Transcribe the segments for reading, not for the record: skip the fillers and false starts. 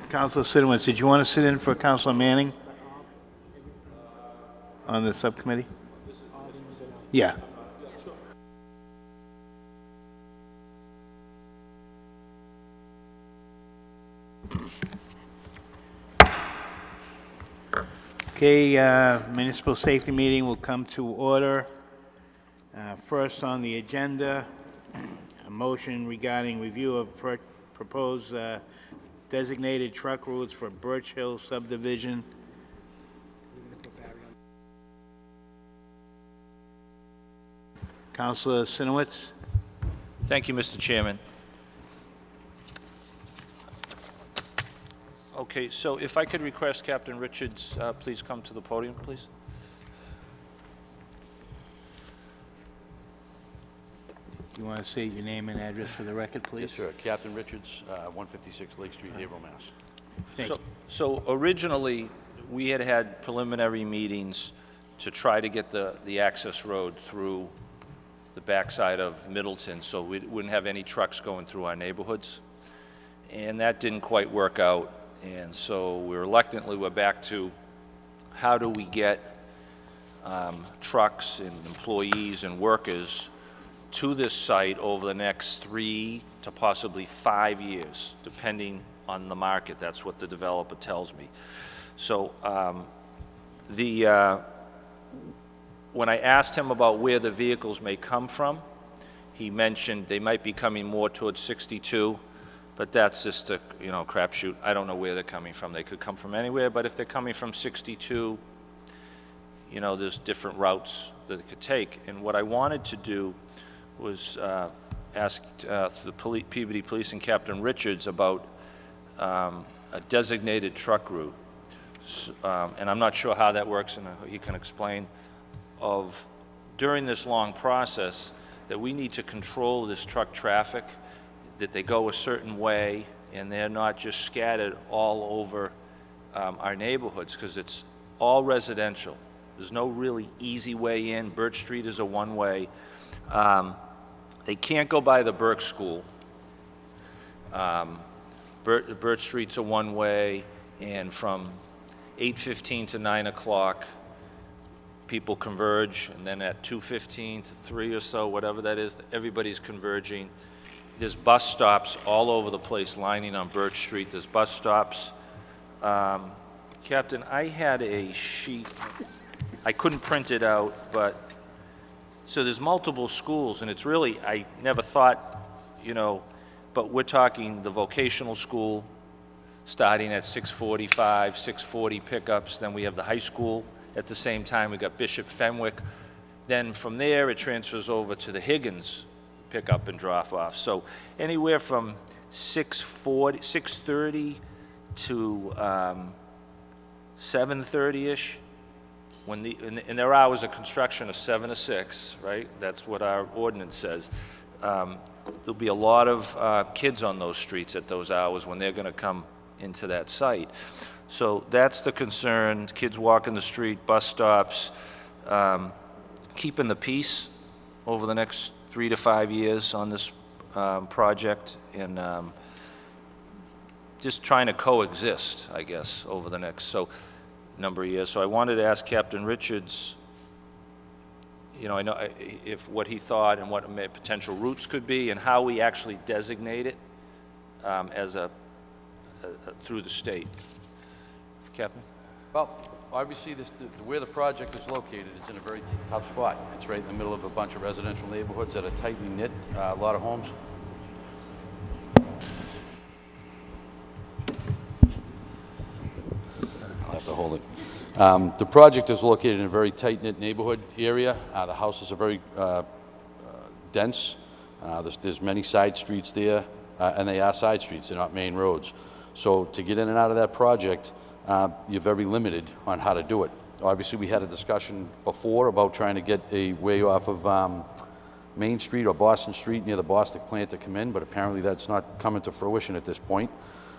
Councilor Sidowitz, did you want to sit in for Councilor Manning on the subcommittee? Yeah. Okay, municipal safety meeting will come to order. First on the agenda, a motion regarding review of proposed designated truck routes for Birch Hill subdivision. Councilor Sinowitz. Thank you, Mr. Chairman. Okay, so if I could request Captain Richards, please come to the podium, please. You want to state your name and address for the record, please? Yes, sir. Captain Richards, 156 Lake Street, Haverhill, Mass. Thank you. So originally, we had preliminary meetings to try to get the access road through the backside of Middleton, so we wouldn't have any trucks going through our neighborhoods. And that didn't quite work out. And so we're back to how do we get trucks and employees and workers to this site over the next 3 to possibly 5 years, depending on the market. That's what the developer tells me. So when I asked him about where the vehicles may come from, he mentioned they might be coming more towards 62, but that's just a crapshoot. I don't know where they're coming from. They could come from anywhere, but if they're coming from 62, there's different routes that they could take. And what I wanted to do was ask the Peabody Police and Captain Richards about a designated truck route. And I'm not sure how that works, and he can explain, of during this long process that we need to control this truck traffic, that they go a certain way and they're not just scattered all over our neighborhoods, because it's all residential. There's no really easy way in. Birch Street is a one-way. They can't go by the Burke School. Birch Street's a one-way, and from 8:15 to 9 o'clock, people converge, and then at 2:15 to 3 or so, whatever that is, everybody's converging. There's bus stops all over the place lining on Birch Street. There's bus stops. Captain, I had a sheet. I couldn't print it out, but so there's multiple schools, and it's really, I never thought, but we're talking the vocational school starting at 6:45, 6:40 pickups. Then we have the high school at the same time. We got Bishop Fenwick. Then from there, it transfers over to the Higgins pick up and drop off. So anywhere from 6:30 to 7:30-ish, and their hours of construction are 7 to 6, right? That's what our ordinance says. There'll be a lot of kids on those streets at those hours when they're going to come into that site. So that's the concern. Kids walking the street, bus stops, keeping the peace over the next 3 to 5 years on this project, and just trying to coexist, I guess, over the next number of years. So I wanted to ask Captain Richards, I know if what he thought and what potential routes could be, and how we actually designate it as through the state. Captain? Well, obviously, where the project is located, it's in a very tough spot. It's right in the middle of a bunch of residential neighborhoods that are tightly knit, a lot of homes. I'll have to hold it. The project is located in a very tight-knit neighborhood area. The houses are very dense. There's many side streets there, and they are side streets. They're not main roads. So to get in and out of that project, you're very limited on how to do it. Obviously, we had a discussion before about trying to get a way off of Main Street or Boston Street near the Boston plant to come in, but apparently that's not coming to fruition at this point.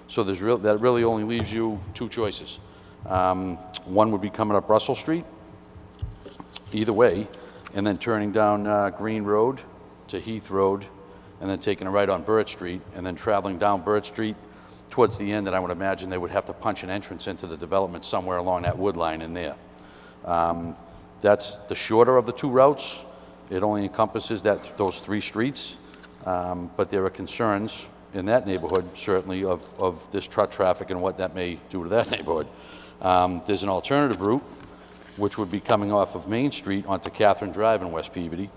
So that really only leaves you two choices. One would be coming up Russell Street, either way, and then turning down Green Road to Heath Road, and then taking a right on Birch Street, and then traveling down Birch Street towards the end, and I would imagine they would have to punch an entrance into the development somewhere along that wood line in there. That's the shorter of the two routes. It only encompasses those 3 streets, but there are concerns in that neighborhood, certainly, of this truck traffic and what that may do to that neighborhood. There's an alternative route, which would be coming off of Main Street onto Catherine Drive in West Peabody,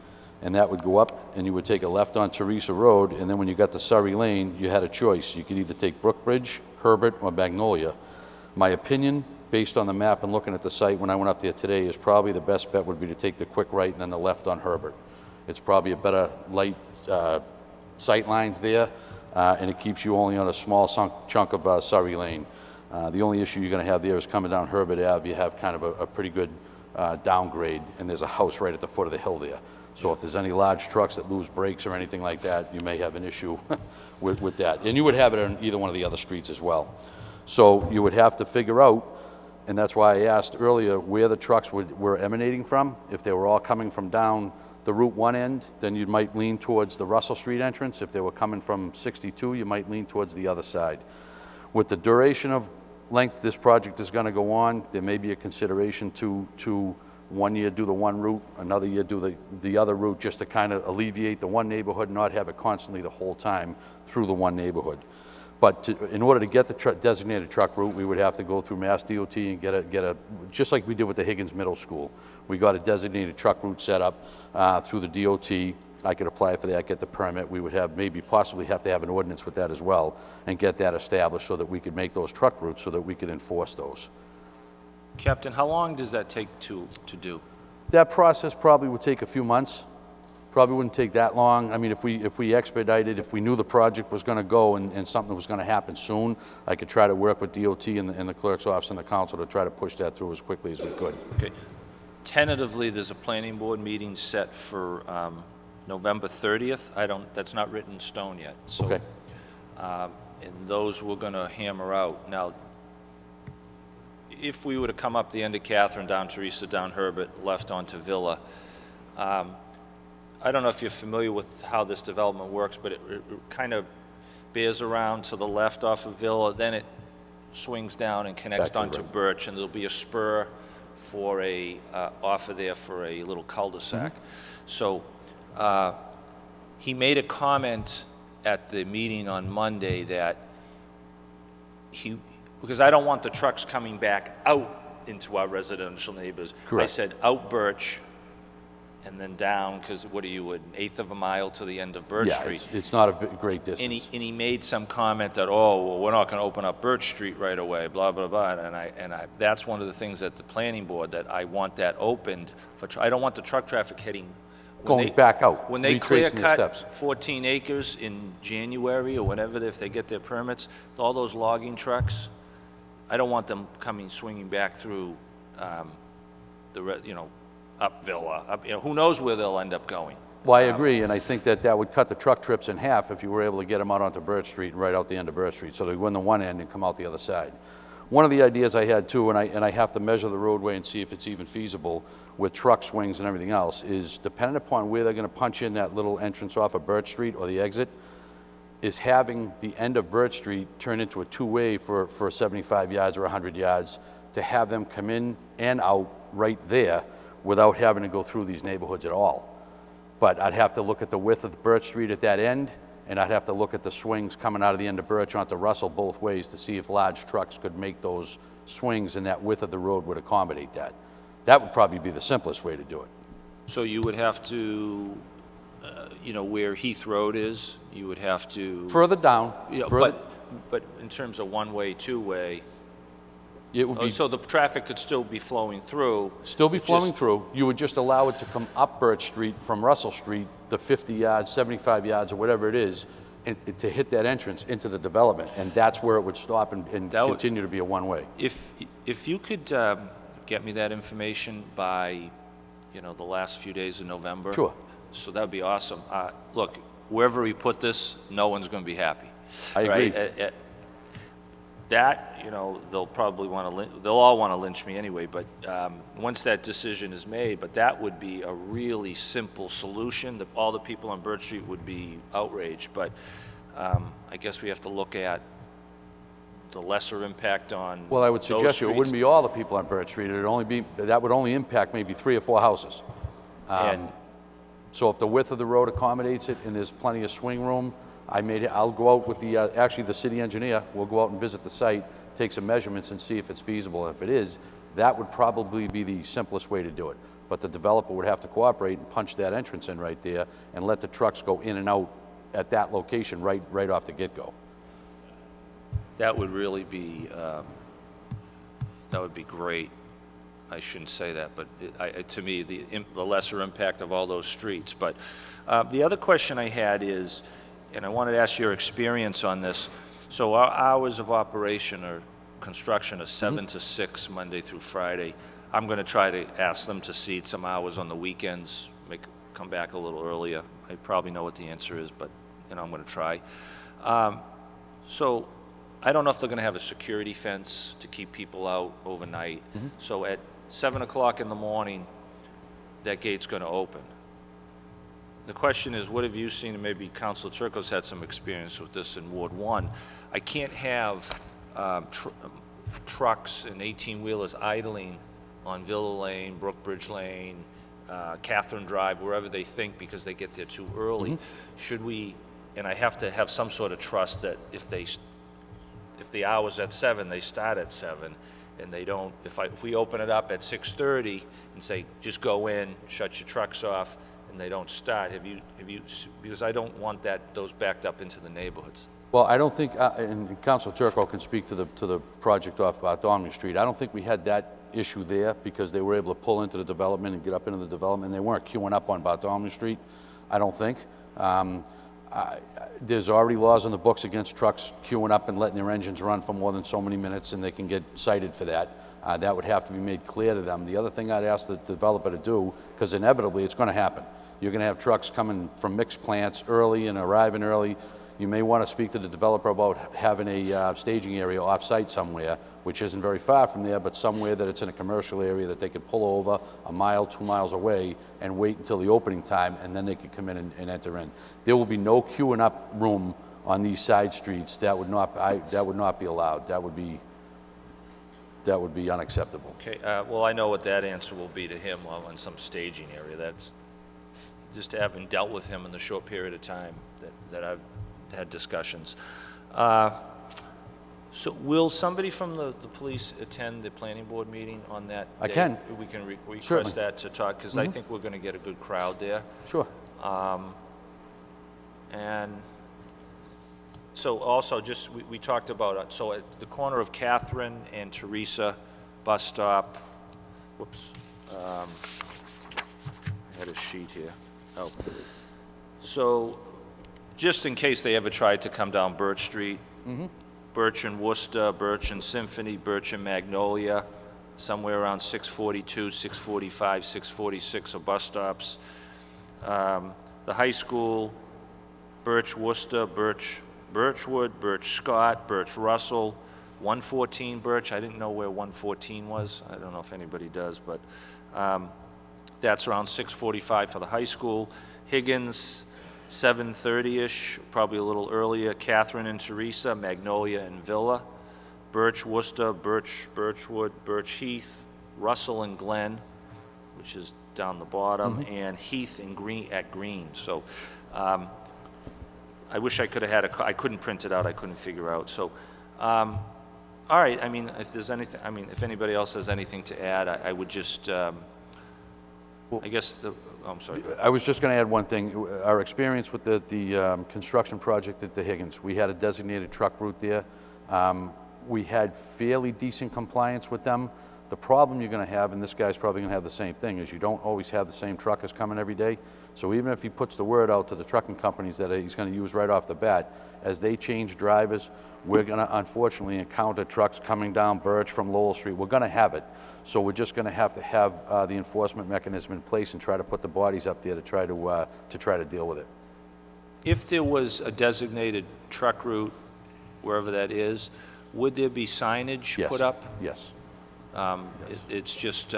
and that would go up, and you would take a left on Teresa Road, and then when you got to Surrey Lane, you had a choice. You could either take Brookbridge, Herbert, or Magnolia. My opinion, based on the map and looking at the site when I went up there today, is probably the best bet would be to take the quick right and then the left on Herbert. It's probably a better light sight lines there, and it keeps you only on a small chunk of Surrey Lane. The only issue you're going to have there is coming down Herbert Ave, you have kind of a pretty good downgrade, and there's a house right at the foot of the hill there. So if there's any large trucks that lose brakes or anything like that, you may have an issue with that. And you would have it on either one of the other streets as well. So you would have to figure out, and that's why I asked earlier where the trucks were emanating from. If they were all coming from down the Route 1 end, then you might lean towards the Russell Street entrance. If they were coming from 62, you might lean towards the other side. With the duration of length this project is going to go on, there may be a consideration to 1 year do the one route, another year do the other route, just to kind of alleviate the one neighborhood and not have it constantly the whole time through the one neighborhood. But in order to get the designated truck route, we would have to go through Mass DOT and get a just like we did with the Higgins Middle School. We got a designated truck route set up through the DOT. I could apply for that, get the permit. We would have possibly have to have an ordinance with that as well and get that established so that we could make those truck routes so that we could enforce those. Captain, how long does that take to do? That process probably would take a few months. Probably wouldn't take that long. I mean, if we expedited, if we knew the project was going to go and something was going to happen soon, I could try to work with DOT and the clerk's office and the council to try to push that through as quickly as we could. Okay. Tentatively, there's a planning board meeting set for November 30th. That's not written in stone yet. So, Okay. And those we're going to hammer out. Now, if we were to come up the end of Catherine, down Teresa, down Herbert, left onto Villa, I don't know if you're familiar with how this development works, but it kind of bears around to the left off of Villa, then it swings down and connects onto Birch, and there'll be a spur for off of there for a little cul-de-sac. So he made a comment at the meeting on Monday that because I don't want the trucks coming back out into our residential neighbors. Correct. I said out Birch and then down, because what are you, an eighth of a mile to the end of Birch Street? Yeah, it's not a great distance. And he made some comment that, oh, well, we're not going to open up Birch Street right away, blah, blah, blah. And that's one of the things at the planning board, that I want that opened. I don't want the truck traffic heading. Going back out, When they retracing the clear steps. cut 14 acres in January or whenever, if they get their permits, all those logging trucks, I don't want them swinging back through up Villa, who knows where they'll end up going. Well, I agree, and I think that would cut the truck trips in half if you were able to get them out onto Birch Street and right out the end of Birch Street, so they go in the one end and come out the other side. One of the ideas I had too, and I have to measure the roadway and see if it's even feasible with truck swings and everything else, is dependent upon where they're going to punch in that little entrance off of Birch Street or the exit, is having the end of Birch Street turn into a two-way for 75 yards or 100 yards, to have them come in and out right there without having to go through these neighborhoods at all. But I'd have to look at the width of Birch Street at that end, and I'd have to look at the swings coming out of the end of Birch onto Russell both ways to see if large trucks could make those swings, and that width of the road would accommodate that. That would probably be the simplest way to do it. So you would have to, where Heath Road is, you would have to... Further down, But in terms of one-way, two-way, it would be so the traffic could still be flowing through? still be flowing through. You would just allow it to come up Birch Street from Russell Street, the 50 yards, 75 yards, or whatever it is, and to hit that entrance into the development, and that's where it would stop and continue to be a one-way. If you could get me that information by, the last few days of November. Sure. So that would be awesome. Look, wherever we put this, no one's going to be happy. I agree. Right? They'll probably they'll all want to lynch me anyway, but once that decision is made, but that would be a really simple solution, that all the people on Birch Street would be outraged. But I guess we have to look at the lesser impact on Well, I would those suggest you, it streets? wouldn't be all the people on Birch Street. It'd only be, that would only impact maybe 3 or 4 houses. And So if the width of the road accommodates it and there's plenty of swing room, I'll go out with the, actually the city engineer, we'll go out and visit the site, take some measurements and see if it's feasible. If it is, that would probably be the simplest way to do it. But the developer would have to cooperate and punch that entrance in right there and let the trucks go in and out at that location right off the get-go. that would really be, that would be great. I shouldn't say that, but to me, the lesser impact of all those streets. But the other question I had is, and I wanted to ask your experience on this. So our hours of operation or construction are 7 to 6, Monday through Friday. I'm going to try to ask them to cede some hours on the weekends, come back a little earlier. I probably know what the answer is, but I'm going to try. So I don't know if they're going to have a security fence to keep people out overnight. So at 7 o'clock in the morning, that gate's going to open. The question is, what have you seen, and maybe Councilor Turco's had some experience with this in Ward 1. I can't have trucks and 18-wheelers idling on Villa Lane, Brookbridge Lane, Catherine Drive, wherever they think, because they get there too early. Should we, and I have to have some sort of trust that if the hour's at 7, they start at 7, and they don't, if we open it up at 6:30 and say, just go in, shut your trucks off, and they don't start, have you, because I don't want those backed up into the neighborhoods. Well, I don't think, and Councilor Turco can speak to the project off Bartholomew Street. I don't think we had that issue there because they were able to pull into the development and get up into the development. They weren't queuing up on Bartholomew Street, I don't think. There's already laws on the books against trucks queuing up and letting their engines run for more than so many minutes, and they can get cited for that. That would have to be made clear to them. The other thing I'd ask the developer to do, because inevitably it's going to happen. You're going to have trucks coming from mixed plants early and arriving early. You may want to speak to the developer about having a staging area off-site somewhere, which isn't very far from there, but somewhere that it's in a commercial area that they could pull over a mile, 2 miles away and wait until the opening time, and then they could come in and enter in. There will be no queuing up room on these side streets. That would not be allowed. That would be unacceptable. Okay, well, I know what that answer will be to him on some staging area. That's just having dealt with him in the short period of time that I've had discussions. So will somebody from the police attend the planning board meeting on that day? I can. We can request Certainly. that to talk, because I think we're going to get a good crowd there. Sure. And so also, just, we talked about, so at the corner of Catherine and Teresa bus stop, whoops, I had a sheet here. Oh. So, just in case they ever tried to come down Birch Street, Birch and Worcester, Birch and Symphony, Birch and Magnolia, somewhere around 642, 645, 646 are bus stops. The high school, Birch Worcester, Birchwood, Birch Scott, Birch Russell, 114 Birch. I didn't know where 114 was. I don't know if anybody does, but that's around 645 for the high school. Higgins, 7:30-ish, probably a little earlier. Catherine and Teresa, Magnolia and Villa. Birch Worcester, Birchwood, Birch Heath, Russell and Glen, which is down the bottom, and Heath and Green. So I wish I could have had I couldn't print it out, I couldn't figure out. So, all right, I mean, if there's anything, I mean, if anybody else has anything to add, I would just, I guess I'm sorry. I was just going to add one thing. Our experience with the construction project at the Higgins, we had a designated truck route there. We had fairly decent compliance with them. The problem you're going to have, and this guy's probably going to have the same thing, is you don't always have the same truckers coming every day. So even if he puts the word out to the trucking companies that he's going to use right off the bat, as they change drivers, we're going to unfortunately encounter trucks coming down Birch from Lowell Street. We're going to have it. So we're just going to have the enforcement mechanism in place and try to put the bodies up there to try to deal with it. If there was a designated truck route, wherever that is, would there be signage Yes. put up? Yes. It's just,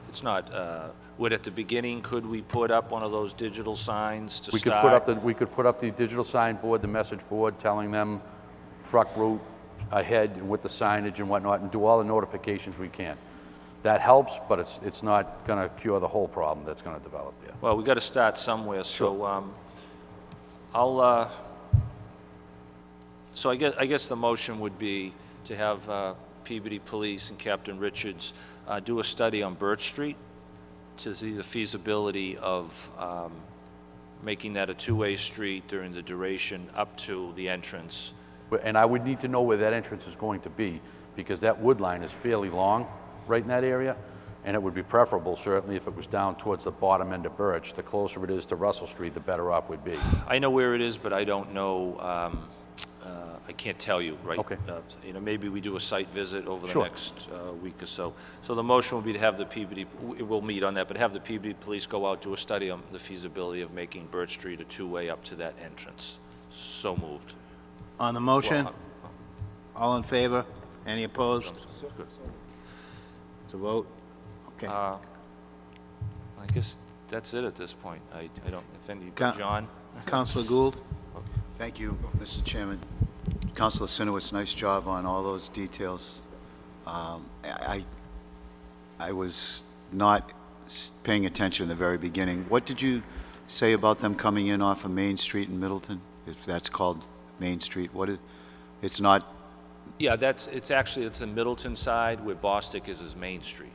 it's not, would at the beginning, could we put up one of those digital signs to We could start? put up the digital sign board, the message board telling them truck route, ahead with the signage and whatnot and do all the notifications we can. That helps, but it's not going to cure the whole problem that's going to develop there. Well, we got to start somewhere, so so I guess the motion would be to have Peabody Police and Captain Richards do a study on Birch Street to see the feasibility of making that a two-way street during the duration up to the entrance. And I would need to know where that entrance is going to be, because that wood line is fairly long right in that area, and it would be preferable, certainly, if it was down towards the bottom end of Birch. The closer it is to Russell Street, the better off we'd be. I know where it is, but I don't know, I can't tell you, right? Okay. You know, maybe we do a site visit over the Sure. next week or so. So the motion will be to have the Peabody, we'll meet on that, but have the Peabody Police go out, do a study on the feasibility of making Birch Street a two-way up to that entrance. So moved. On the motion? Well, All in favor? Any opposed? To vote? Okay. I guess that's it at this point. I don't, if any, Ca- John? Councilor Gould? Thank you, Mr. Chairman. Councilor Sinowitz, nice job on all those details. I was not paying attention in the very beginning. What did you say about them coming in off of Main Street in Middleton? If that's called Main Street, it's not, Yeah, it's actually the Middleton side where Bostic is Main Street.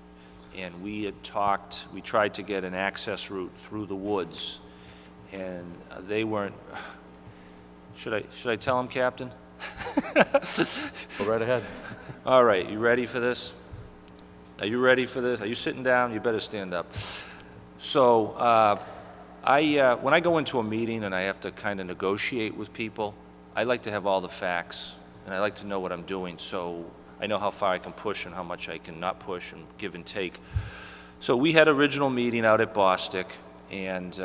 And we had talked, we tried to get an access route through the woods, and they weren't, should I tell them, Captain? Go right ahead. All right, you ready for this? Are you ready for this? Are you sitting down? You better stand up. So, when I go into a meeting and I have to kind of negotiate with people, I like to have all the facts, and I like to know what I'm doing, so I know how far I can push and how much I can not push and give and take. So we had an original meeting out at Bostic, and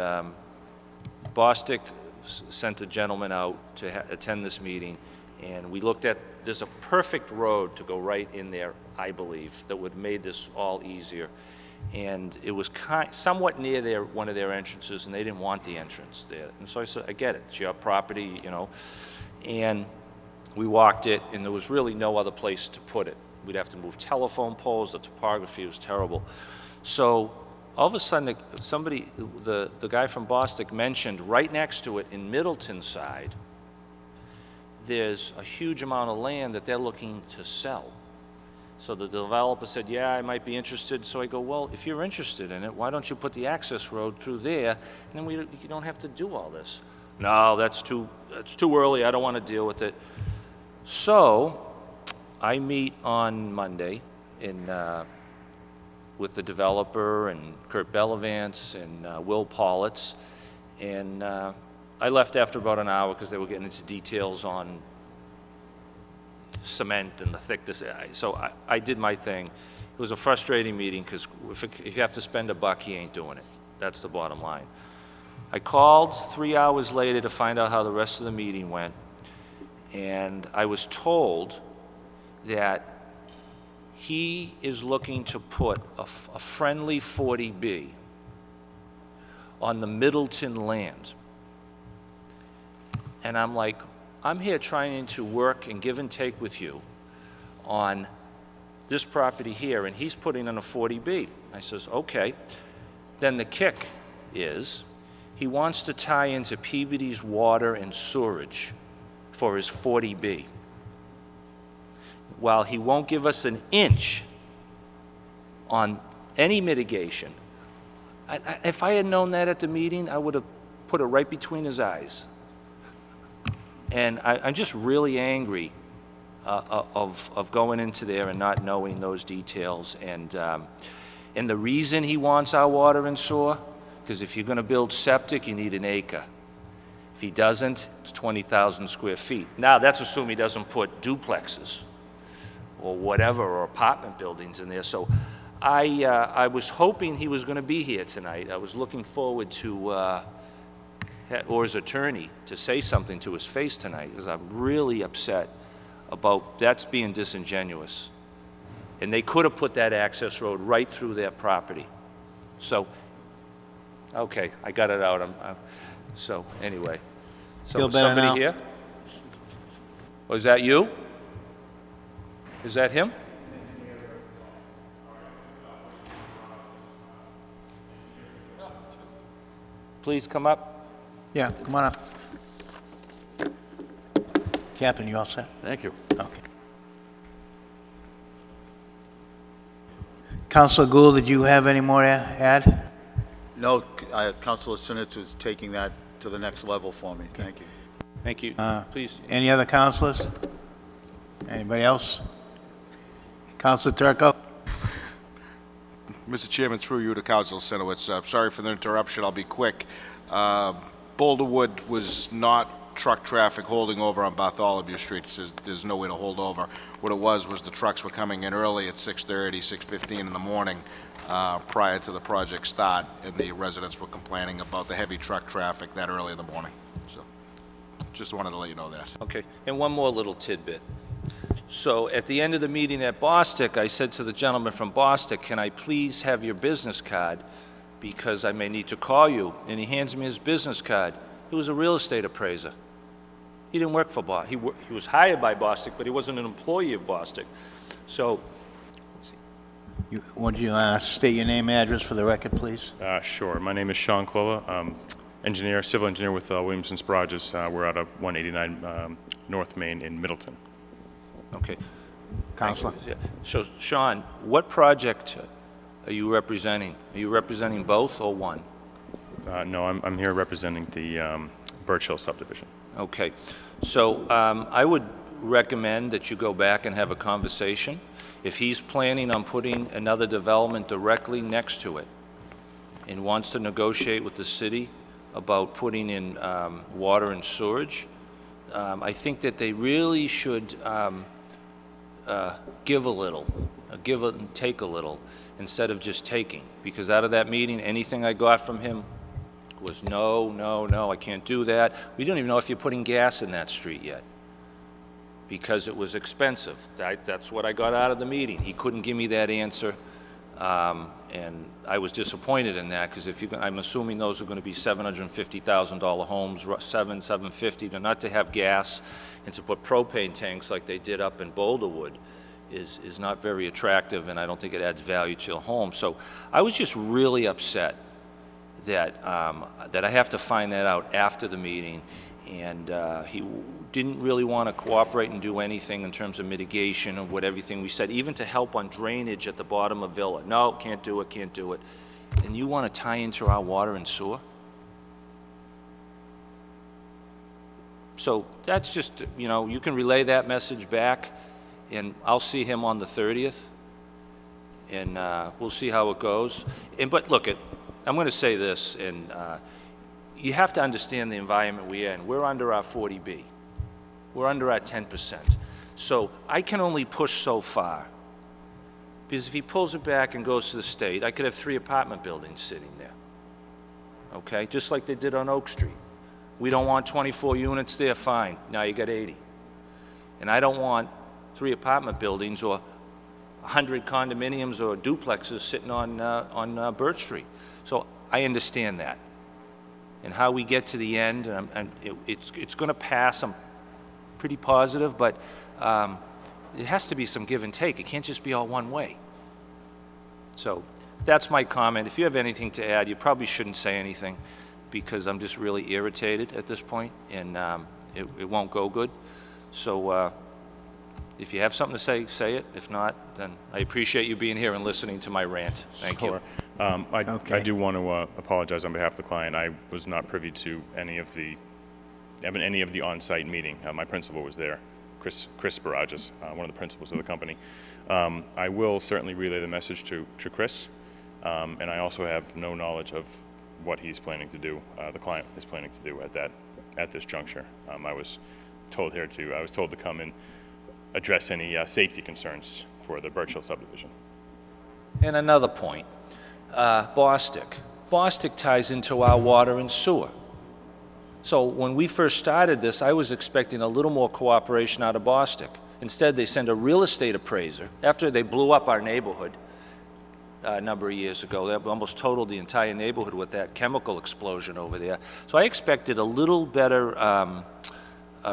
Bostic sent a gentleman out to attend this meeting, and we looked at, there's a perfect road to go right in there, I believe, that would have made this all easier. And it was somewhat near one of their entrances, and they didn't want the entrance there. And so I said, I get it, it's your property, you know. And we walked it, and there was really no other place to put it. We'd have to move telephone poles, the topography was terrible. So all of a sudden, the guy from Bostic mentioned right next to it in Middleton side, there's a huge amount of land that they're looking to sell. So the developer said, yeah, I might be interested. So I go, well, if you're interested in it, why don't you put the access road through there, and then you don't have to do all this. No, that's too early, I don't want to deal with it. So I meet on Monday with the developer and Kurt Bellavance and Will Politz, and I left after about an hour because they were getting into details on cement and the thickness. So I did my thing. It was a frustrating meeting because if you have to spend $1, he ain't doing it. That's the bottom line. I called 3 hours later to find out how the rest of the meeting went, and I was told that he is looking to put a friendly 40B on the Middleton land. And I'm like, I'm here trying to work and give and take with you on this property here, and he's putting in a 40B. I says, okay. Then the kick is he wants to tie into Peabody's water and sewerage for his 40B. While he won't give us an inch on any mitigation, if I had known that at the meeting, I would have put it right between his eyes. And I'm just really angry of going into there and not knowing those details. And the reason he wants our water and sewer, because if you're going to build septic, you need an acre. If he doesn't, it's 20,000 square feet. Now, that's assuming he doesn't put duplexes or whatever, or apartment buildings in there. So I was hoping he was going to be here tonight. I was looking forward to, or his attorney, to say something to his face tonight, because I'm really upset about that's being disingenuous. And they could have put that access road right through their property. So, okay, I got it out. So, anyway. So, Feel better somebody now? here? Was that you? Is that him? Please come up. Yeah, come on up. Captain, you all set? Thank you. Okay. Counselor Gould, did you have any more to add? No, Councilor Sinowitz was taking that to the next level for me. Thank you. Thank you. Please. Any other counselors? Anybody else? Counselor Turco? Mr. Chairman, through you to Council Sinowitz. Sorry for the interruption. I'll be quick. Boulderwood was not truck traffic holding over on Bartholomew Street. It says there's no way to hold over. What it was the trucks were coming in early at 6:30, 6:15 in the morning prior to the project start, and the residents were complaining about the heavy truck traffic that early in the morning. So just wanted to let you know that. Okay, and one more little tidbit. So at the end of the meeting at Bostic, I said to the gentleman from Bostic, can I please have your business card because I may need to call you? And he hands me his business card. He was a real estate appraiser. He didn't work for Bostic. He was hired by Bostic, but he wasn't an employee of Bostic. So, Would you state your name and address for the record, please? Sure. My name is Sean Clola, engineer, civil engineer with Williamson's Barrages. We're out of 189 North Main in Middleton. okay. Counselor? Yeah. So, Sean, what project are you representing? Are you representing both or one? No, I'm here representing the Birch Hill subdivision. Okay, so I would recommend that you go back and have a conversation. If he's planning on putting another development directly next to it and wants to negotiate with the city about putting in water and sewage, I think that they really should give a little, give it and take a little, instead of just taking. Because out of that meeting, anything I got from him was no, no, no, I can't do that. We don't even know if you're putting gas in that street yet because it was expensive. That's what I got out of the meeting. He couldn't give me that answer, and I was disappointed in that because I'm assuming those are going to be $750,000 homes, $750, not to have gas and to put propane tanks like they did up in Boulderwood is not very attractive, and I don't think it adds value to your home. So I was just really upset that I have to find that out after the meeting, and he didn't really want to cooperate and do anything in terms of mitigation of everything we said, even to help on drainage at the bottom of Villa. No, can't do it, can't do it. And you want to tie into our water and sewer? So that's just, you can relay that message back, and I'll see him on the 30th, and we'll see how it goes. But look, I'm going to say this, and you have to understand the environment we're in. We're under our 40B. We're under our 10%. So I can only push so far. Because if he pulls it back and goes to the state, I could have 3 apartment buildings sitting there. Okay? Just like they did on Oak Street. We don't want 24 units there, fine. Now you got 80. And I don't want 3 apartment buildings or 100 condominiums or duplexes sitting on Birch Street. So I understand that. And how we get to the end, and it's going to pass. I'm pretty positive, but it has to be some give and take. It can't just be all one way. So that's my comment. If you have anything to add, you probably shouldn't say anything because I'm just really irritated at this point, and it won't go good. So if you have something to say, say it. If not, then I appreciate you being here and listening to my rant. Thank you. I do want to apologize on behalf of the client. I was not privy to any of the on-site meeting. My principal was there, Chris Barrages, one of the principals of the company. I will certainly relay the message to Chris, and I also have no knowledge of what he's planning to do, the client is planning to do at this juncture. I was told to come and address any safety concerns for the Birch Hill subdivision. And another point, Bostic. Bostic ties into our water and sewer. So when we first started this, I was expecting a little more cooperation out of Bostic. Instead, they send a real estate appraiser. After they blew up our neighborhood a number of years ago, they almost totaled the entire neighborhood with that chemical explosion over there. So I expected a little better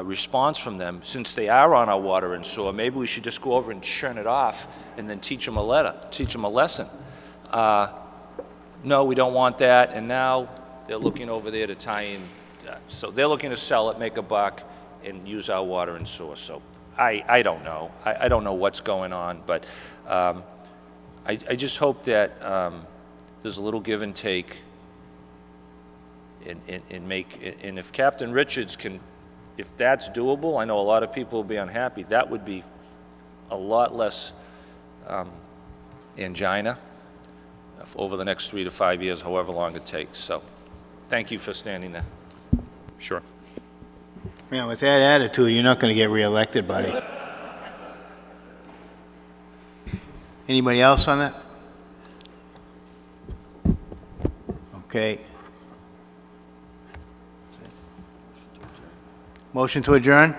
response from them. Since they are on our water and sewer, maybe we should just go over and churn it off and then teach them a lesson. No, we don't want that, and now they're looking over there to tie in. So they're looking to sell it, make a buck, and use our water and sewer. So I don't know. I don't know what's going on, but I just hope that there's a little give and take and if Captain Richards can, if that's doable, I know a lot of people will be unhappy. That would be a lot less angina over the next 3 to 5 years, however long it takes. So thank you for standing there. Sure. Man, with that attitude, you're not going to get reelected, buddy. Anybody else on that? Okay. Motion to adjourn?